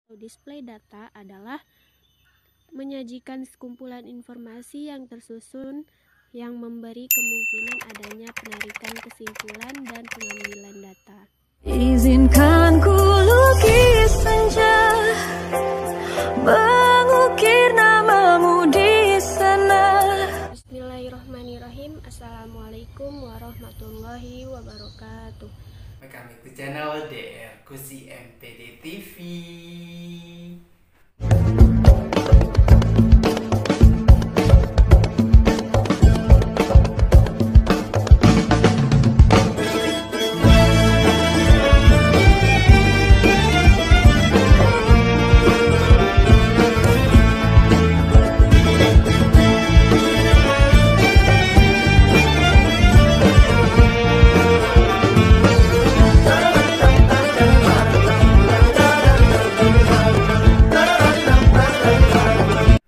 Display data adalah menyajikan sekumpulan informasi yang tersusun yang memberi kemungkinan adanya penarikan kesimpulan dan pengambilan data. Izinkan ku lukis senja, mengukir namamu di sana. Bismillahirrahmanirrahim. Assalamualaikum warahmatullahi wabarakatuh. Kami ke channel DR Kusi MPD TV.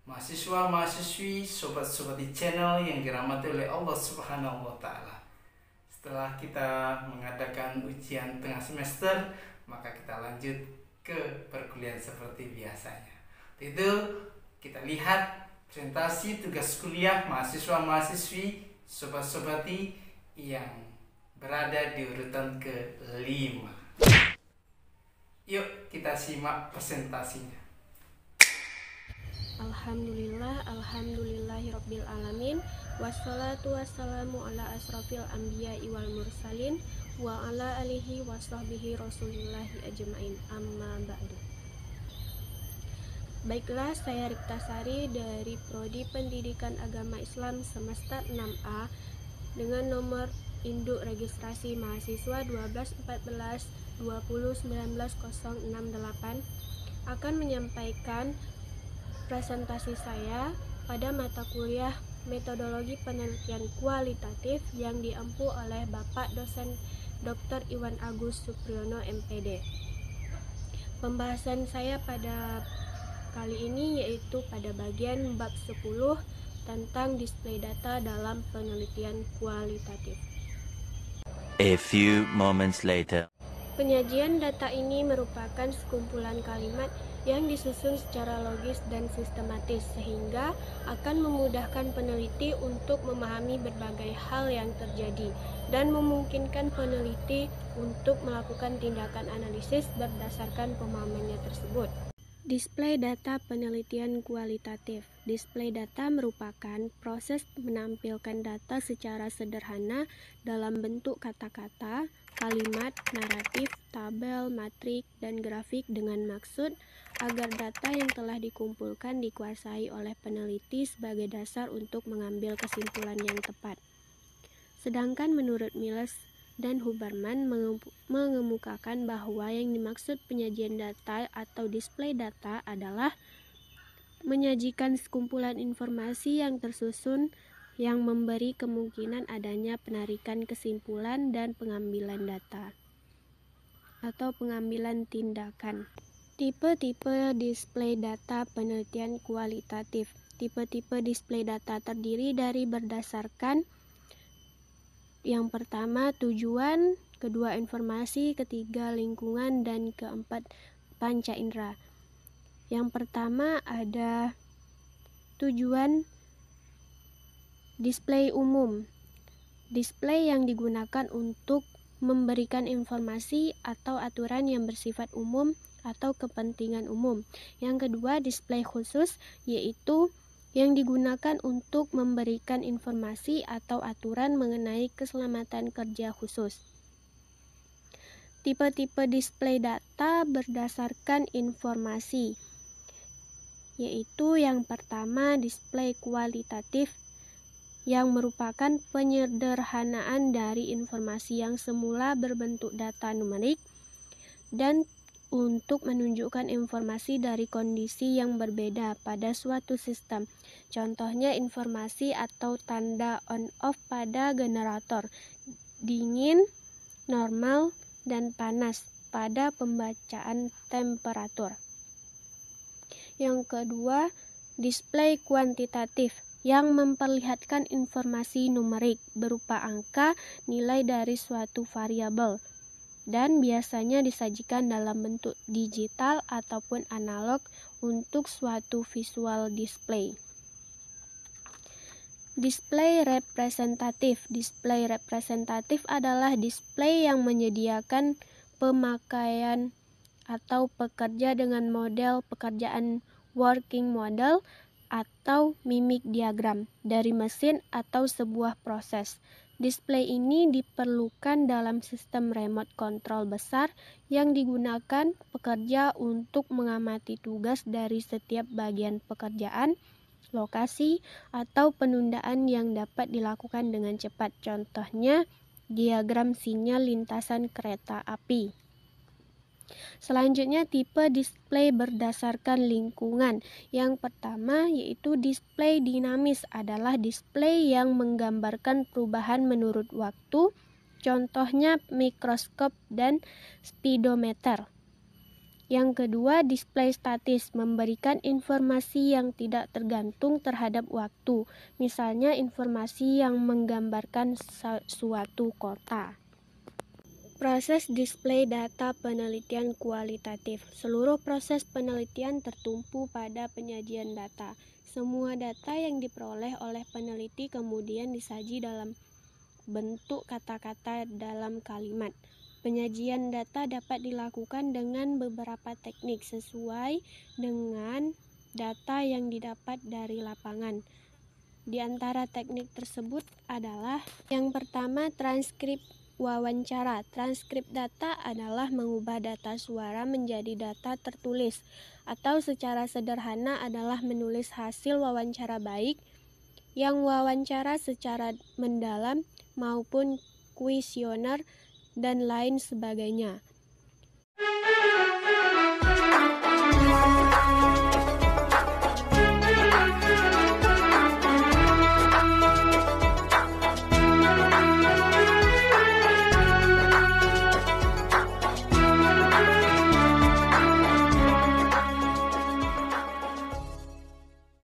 Mahasiswa-mahasiswi, sobat-sobat di channel yang dirahmati oleh Allah Subhanahu wa Ta'ala. Setelah kita mengadakan ujian tengah semester, maka kita lanjut ke perkuliahan seperti biasanya. Itu kita lihat presentasi tugas kuliah mahasiswa-mahasiswi, sobat-sobati yang berada di urutan ke-5. Yuk kita simak presentasinya. Alhamdulillahirabbil alamin, wassalatu wassalamu ala asrofil anbiya'i wal mursalin wa ala alihi wa sahbihi rasulillahi ajmain, amma ba'du. Baiklah, saya Riptasari dari Prodi Pendidikan Agama Islam semester 6A dengan nomor induk registrasi mahasiswa 1214 2019 068 akan menyampaikan presentasi saya pada mata kuliah metodologi penelitian kualitatif yang diempu oleh Bapak dosen Dr. Iwan Agus Supriyono MPD. Pembahasan saya pada kali ini yaitu pada bagian bab 10 tentang display data dalam penelitian kualitatif. A few moments later. Penyajian data ini merupakan sekumpulan kalimat yang disusun secara logis dan sistematis sehingga akan memudahkan peneliti untuk memahami berbagai hal yang terjadi dan memungkinkan peneliti untuk melakukan tindakan analisis berdasarkan pemahamannya tersebut. Display data penelitian kualitatif. Display data merupakan proses menampilkan data secara sederhana dalam bentuk kata-kata, kalimat, naratif, tabel, matrik, dan grafik dengan maksud agar data yang telah dikumpulkan dikuasai oleh peneliti sebagai dasar untuk mengambil kesimpulan yang tepat. Sedangkan menurut Miles dan Huberman mengemukakan bahwa yang dimaksud penyajian data atau display data adalah menyajikan sekumpulan informasi yang tersusun yang memberi kemungkinan adanya penarikan kesimpulan dan pengambilan data atau pengambilan tindakan. Tipe-tipe display data penelitian kualitatif. Tipe-tipe display data terdiri dari berdasarkan yang pertama tujuan, kedua informasi, ketiga lingkungan, dan keempat panca indera. Yang pertama ada tujuan display umum. Display yang digunakan untuk memberikan informasi atau aturan yang bersifat umum atau kepentingan umum. Yang kedua display khusus, yaitu yang digunakan untuk memberikan informasi atau aturan mengenai keselamatan kerja khusus. Tipe-tipe display data berdasarkan informasi, yaitu yang pertama display kualitatif, yang merupakan penyederhanaan dari informasi yang semula berbentuk data numerik dan untuk menunjukkan informasi dari kondisi yang berbeda pada suatu sistem. Contohnya informasi atau tanda on-off pada generator, dingin, normal, dan panas pada pembacaan temperatur. Yang kedua, display kuantitatif yang memperlihatkan informasi numerik berupa angka, nilai dari suatu variabel. dan biasanya disajikan dalam bentuk digital ataupun analog untuk suatu visual display. Display representatif. Display representatif adalah display yang menyediakan pemakaian atau pekerja dengan model pekerjaan working model atau mimik diagram dari mesin atau sebuah proses. Display ini diperlukan dalam sistem remote control besar yang digunakan pekerja untuk mengamati tugas dari setiap bagian pekerjaan, lokasi, atau penundaan yang dapat dilakukan dengan cepat. Contohnya, diagram sinyal lintasan kereta api. Selanjutnya, tipe display berdasarkan lingkungan. Yang pertama yaitu display dinamis, adalah display yang menggambarkan perubahan menurut waktu, contohnya mikroskop dan speedometer. Yang kedua, display statis, memberikan informasi yang tidak tergantung terhadap waktu, misalnya informasi yang menggambarkan suatu kota. Proses display data penelitian kualitatif. Seluruh proses penelitian tertumpu pada penyajian data. Semua data yang diperoleh oleh peneliti kemudian disaji dalam bentuk kata-kata dalam kalimat. Penyajian data dapat dilakukan dengan beberapa teknik sesuai dengan data yang didapat dari lapangan. Di antara teknik tersebut adalah yang pertama, transkrip wawancara. Transkrip data adalah mengubah data suara menjadi data tertulis, atau secara sederhana adalah menulis hasil wawancara baik yang wawancara secara mendalam maupun kuesioner dan lain sebagainya.